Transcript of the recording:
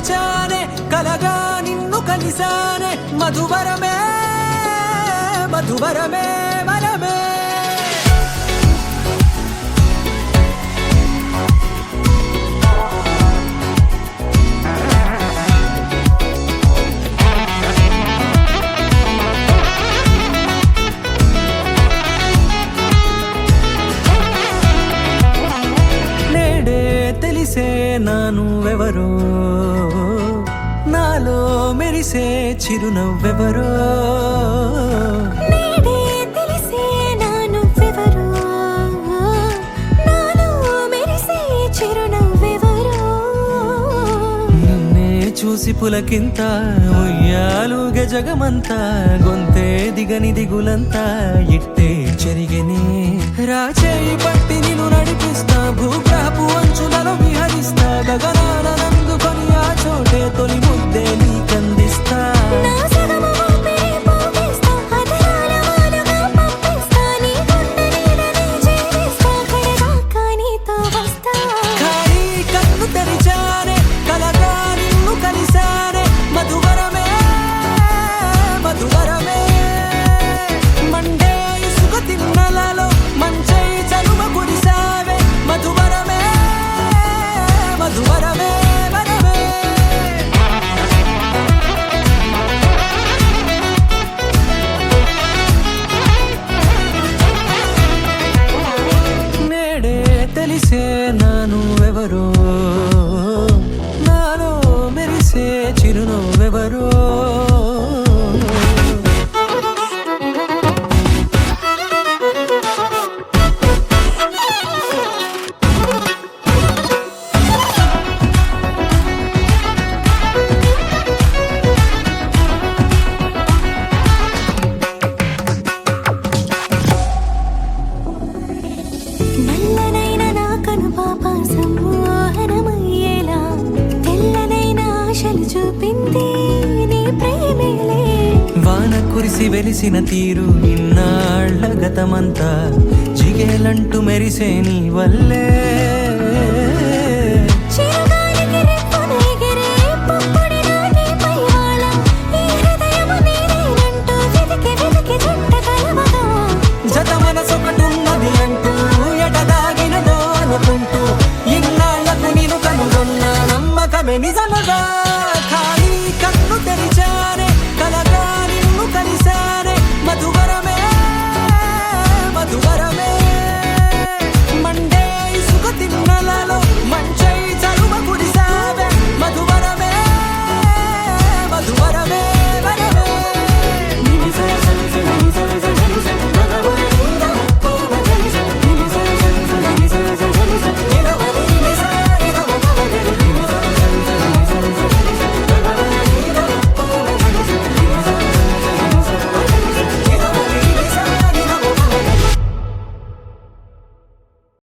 తెరిచానే కలగా నిన్ను కలిసానే మధువరమే మధువరమే వరమే తెలిసే నానువెవరో నాలో మెరిసే చిరునవ్వెవరో తెలిసే నానువెవరో నాలో మెరిసే చిరునవ్వెవరో నిన్నే చూసి పులకింత ఉయ్యాలుగే జగమంతా గొంతే దిగని దిగులంతా ఇట్టే చెరిగనే రాచేయి పట్టి నిన్ను నడిపిస్తా భూగ్రహపు అంచులలో విహరిస్తా గగనాన నందుకొని ఆ చోటే తొలి ముద్దే నీకందిస్తా ఖాళీ కన్ను తెరిచానే కలగా నిన్ను కలిసానే మధువరమే మధువరమే మండే ఇసుక తిన్నలలో మంచై చలువ కురిసావే మధువరమే మధువరమే వరమే నేడే తెలిసే నానువెవరో నాలో మెరిసే చిరునవ్వెవరో నల్లనైన నా కనుపాప సమ్మోహనమయ్యేలా తెల్లనైన ఆశలు చూపింది నీ ప్రేమేలే వాన కురిసి వెలిసిన తీరు ఇన్నాళ్ల గతమంతా జిగేలంటూ మెరిసే నీ వల్లే